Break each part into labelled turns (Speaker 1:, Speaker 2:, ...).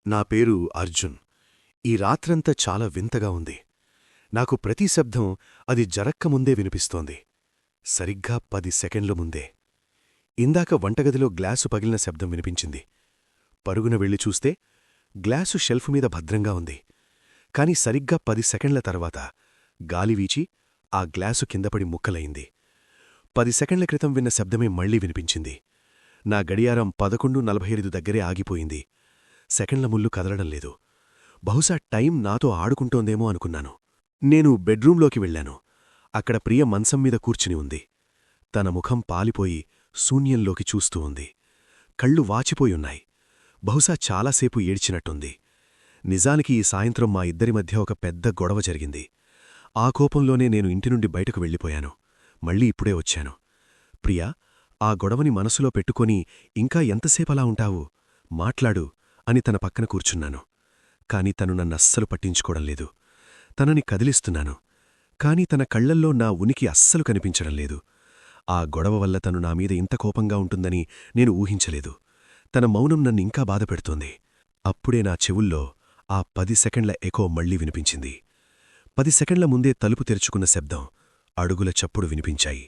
Speaker 1: నా పేరు అర్జున్. ఈ రాత్రంతా చాలా వింతగా ఉంది. నాకు ప్రతి శబ్దం అది జరక్కముందే వినిపిస్తోంది. సరిగ్గా 10 సెకండ్ల ముందే. ఇందాక వంటగదిలో గ్లాసు పగిలిన శబ్దం వినిపించింది. పరుగున వెళ్ళి చూస్తే గ్లాసు షెల్ఫ్ మీద భద్రంగా ఉంది. కాని సరిగ్గా 10 సెకండ్ల తర్వాత గాలివీచి ఆ గ్లాసు కిందపడి ముక్కలయింది. 10 సెకండ్ల క్రితం విన్న శబ్దమే మళ్లీ వినిపించింది. నా గడియారం 11:45 దగ్గరే ఆగిపోయింది. సెకండ్ల ముళ్ళు కదలడం లేదు. బహుశా టైం నాతో ఆడుకుంటోందేమో అనుకున్నాను. నేను బెడ్రూంలోకి వెళ్లాను. అక్కడ ప్రియ మంచం మీద కూర్చుని ఉంది. తన ముఖం పాలిపోయి శూన్యంలోకి చూస్తూ ఉంది. కళ్ళు వాచిపోయున్నాయి. బహుశా చాలాసేపు ఏడ్చినట్టుంది. నిజానికి ఈ సాయంత్రం మా ఇద్దరి మధ్య ఒక పెద్ద గొడవ జరిగింది. ఆ కోపంలోనే నేను ఇంటినుండి బయటకు వెళ్ళిపోయాను. మళ్ళీ ఇప్పుడే వచ్చాను. ప్రియా, ఆ గొడవని మనసులో పెట్టుకొని ఇంకా ఎంతసేపలా ఉంటావు? మాట్లాడు అని తన పక్కన కూర్చున్నాను. కాని తను నన్నస్సలు పట్టించుకోవడం లేదు. తనని కదిలిస్తున్నాను. కాని తన కళ్లల్లో నా ఉనికి అస్సలు కనిపించడం లేదు. ఆ గొడవ వల్ల తను నామీద ఇంత కోపంగా ఉంటుందని నేను ఊహించలేదు. తన మౌనం నన్నింకా బాధపెడుతోంది. అప్పుడే నా చెవుల్లో ఆ 10 సెకండ్ల ఎకో మళ్లీ వినిపించింది. 10 సెకండ్ల ముందే తలుపు తెరుచుకున్న శబ్దం, అడుగుల చప్పుడు వినిపించాయి.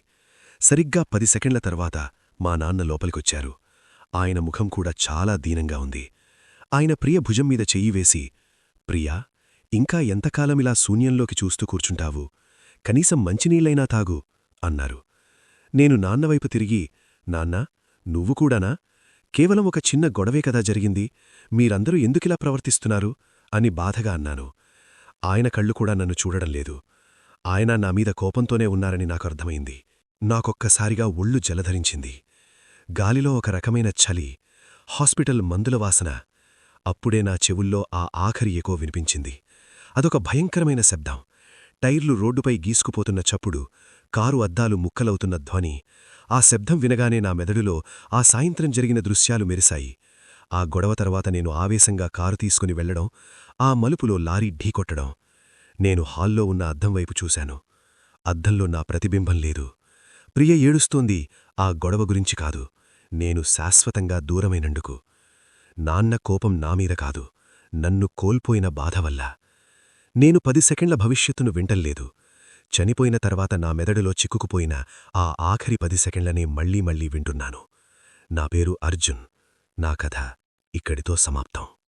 Speaker 1: సరిగ్గా 10 సెకండ్ల తర్వాత మా నాన్న లోపలికొచ్చారు. ఆయన ముఖం కూడా చాలా దీనంగా ఉంది. ఆయన ప్రియ భుజం మీద చెయ్యి వేసి, ప్రియా, ఇంకా ఎంతకాలమిలా శూన్యంలోకి చూస్తూ కూర్చుంటావు? కనీసం మంచినీళ్లైనా తాగు అన్నారు. నేను నాన్నవైపు తిరిగి, నాన్నా, నువ్వు కూడానా? కేవలం ఒక చిన్న గొడవే కదా జరిగింది. మీరందరూ ఎందుకిలా ప్రవర్తిస్తున్నారు అని బాధగా అన్నాను. ఆయన కళ్ళు కూడా నన్ను చూడడం లేదు. ఆయన నామీద కోపంతోనే ఉన్నారని నాకు అర్థమైంది. నాకొక్కసారిగా ఒళ్ళు జలధరించింది. గాలిలో ఒక రకమైన చలి, హాస్పిటల్ మందుల వాసన. అప్పుడే నా చెవుల్లో ఆ ఆఖరి ఎకో వినిపించింది. అదొక భయంకరమైన శబ్దం. టైర్లు రోడ్డుపై గీసుకుపోతున్న చప్పుడు, కారు అద్దాలు ముక్కలవుతున్న ధ్వని. ఆ శబ్దం వినగానే నా మెదడులో ఆ సాయంత్రం జరిగిన దృశ్యాలు మెరిశాయి. ఆ గొడవ తర్వాత నేను ఆవేశంగా కారు తీసుకుని వెళ్లడం, ఆ మలుపులో లారీ ఢీకొట్టడం. నేను హాల్లో ఉన్న అద్దం వైపు చూశాను. అద్దంలో నా ప్రతిబింబం లేదు. ప్రియ ఏడుస్తోంది. ఆ గొడవ గురించి కాదు, నేను శాశ్వతంగా దూరమైనందుకు. నాన్న కోపం నామీద కాదు, నన్ను కోల్పోయిన బాధవల్ల. నేను 10 సెకండ్ల భవిష్యత్తును వింటల్లేదు. చనిపోయిన తర్వాత నా మెదడులో చిక్కుకుపోయిన ఆ ఆఖరి 10 సెకండ్లనే మళ్లీ మళ్లీ వింటున్నాను. నా పేరు అర్జున్. నా కథ ఇక్కడితో సమాప్తం.